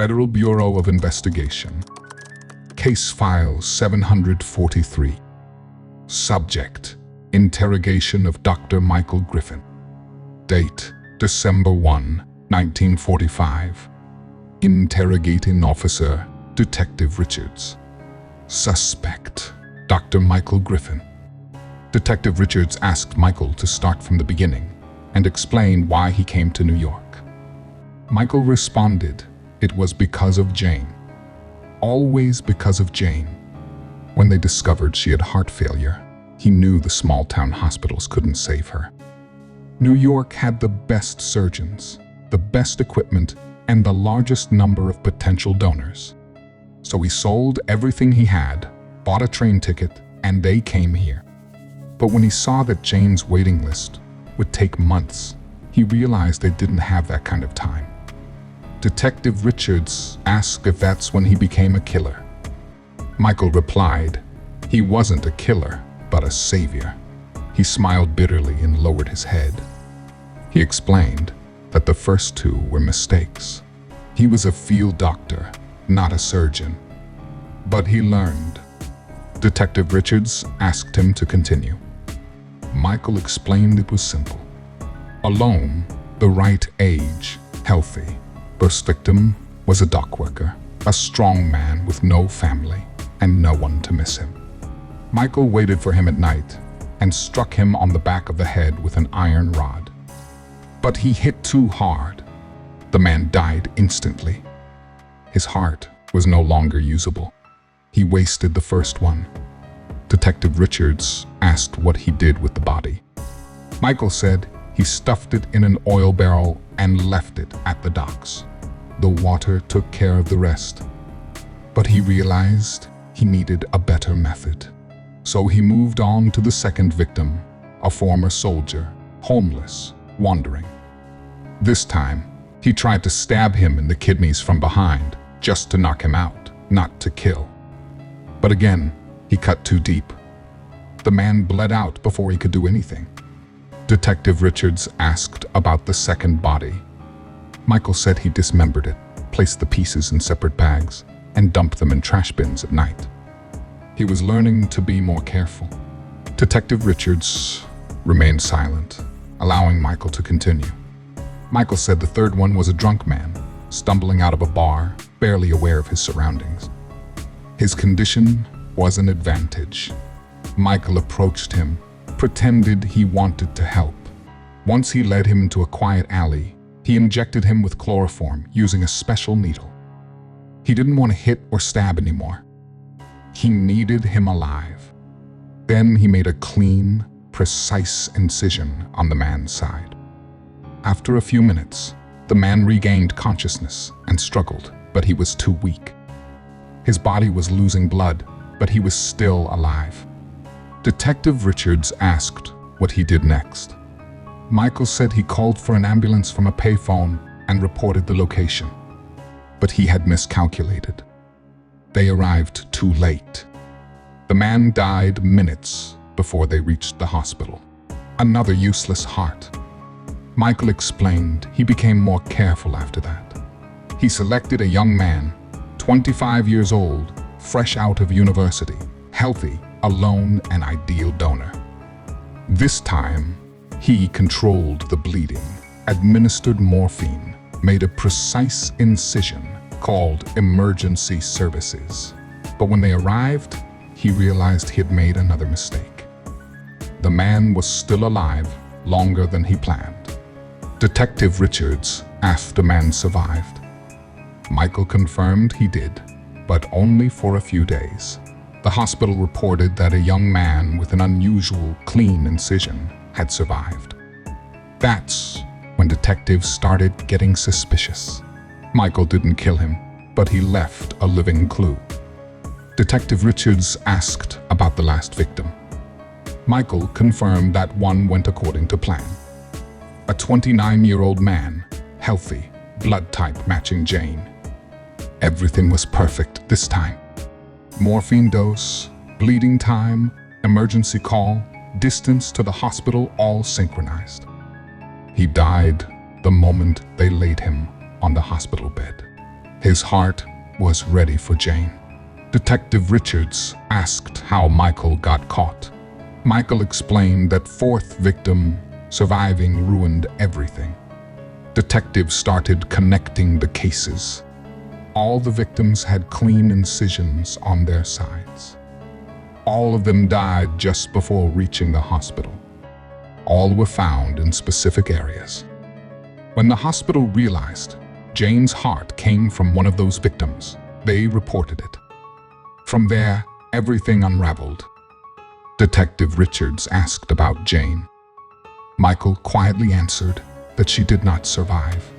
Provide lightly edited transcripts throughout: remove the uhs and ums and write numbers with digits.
Federal Bureau of Investigation. Case File 743. Subject: Interrogation of Dr. Michael Griffin. Date: December 1, 1945. Interrogating Officer: Detective Richards. Suspect: Dr. Michael Griffin. Detective Richards asked Michael to start from the beginning and explain why he came to New York. Michael responded it was because of Jane. Always because of Jane. When they discovered she had heart failure, he knew the small-town hospitals couldn't save her. New York had the best surgeons, the best equipment, and the largest number of potential donors. So he sold everything he had, bought a train ticket, and they came here. But when he saw that Jane's waiting list would take months, he realized they didn't have that kind of time. Detective Richards asked if that's when he became a killer. Michael replied, he wasn't a killer, but a savior. He smiled bitterly and lowered his head. He explained that the first two were mistakes. He was a field doctor, not a surgeon. But he learned. Detective Richards asked him to continue. Michael explained it was simple. Alone, the right age, healthy. First victim was a dock worker, a strong man with no family and no one to miss him. Michael waited for him at night and struck him on the back of the head with an iron rod. But he hit too hard. The man died instantly. His heart was no longer usable. He wasted the first one. Detective Richards asked what he did with the body. Michael said he stuffed it in an oil barrel and left it at the docks. The water took care of the rest. But he realized he needed a better method. So he moved on to the second victim, a former soldier, homeless, wandering. This time, he tried to stab him in the kidneys from behind, just to knock him out, not to kill. But again, he cut too deep. The man bled out before he could do anything. Detective Richards asked about the second body. Michael said he dismembered it, placed the pieces in separate bags, and dumped them in trash bins at night. He was learning to be more careful. Detective Richards remained silent, allowing Michael to continue. Michael said the third one was a drunk man, stumbling out of a bar, barely aware of his surroundings. His condition was an advantage. Michael approached him, pretended he wanted to help. Once he led him into a quiet alley, he injected him with chloroform using a special needle. He didn't want to hit or stab anymore. He needed him alive. Then he made a clean, precise incision on the man's side. After a few minutes, the man regained consciousness and struggled, but he was too weak. His body was losing blood, but he was still alive. Detective Richards asked what he did next. Michael said he called for an ambulance from a payphone and reported the location. But he had miscalculated. They arrived too late. The man died minutes before they reached the hospital. Another useless heart. Michael explained he became more careful after that. He selected a young man, 25 years old, fresh out of university, healthy, alone, an ideal donor. This time, he controlled the bleeding, administered morphine, made a precise incision called emergency services. But when they arrived, he realized he had made another mistake. The man was still alive longer than he planned. Detective Richards asked the man survived. Michael confirmed he did, but only for a few days. The hospital reported that a young man with an unusual, clean incision had survived. That's when detectives started getting suspicious. Michael didn't kill him, but he left a living clue. Detective Richards asked about the last victim. Michael confirmed that one went according to plan. A 29-year-old man, healthy, blood type matching Jane. Everything was perfect this time. Morphine dose, bleeding time, emergency call, distance to the hospital, all synchronized. He died the moment they laid him on the hospital bed. His heart was ready for Jane. Detective Richards asked how Michael got caught. Michael explained that fourth victim surviving ruined everything. Detectives started connecting the cases. All the victims had clean incisions on their sides. All of them died just before reaching the hospital. All were found in specific areas. When the hospital realized Jane's heart came from one of those victims, they reported it. From there, everything unraveled. Detective Richards asked about Jane. Michael quietly answered that she did not survive.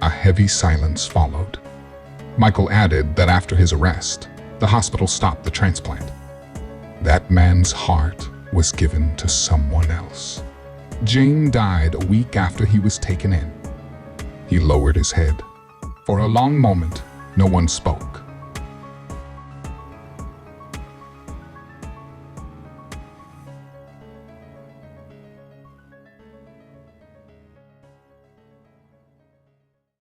A heavy silence followed. Michael added that after his arrest, the hospital stopped the transplant. That man's heart was given to someone else. Jane died a week after he was taken in. He lowered his head. For a long moment, no one spoke.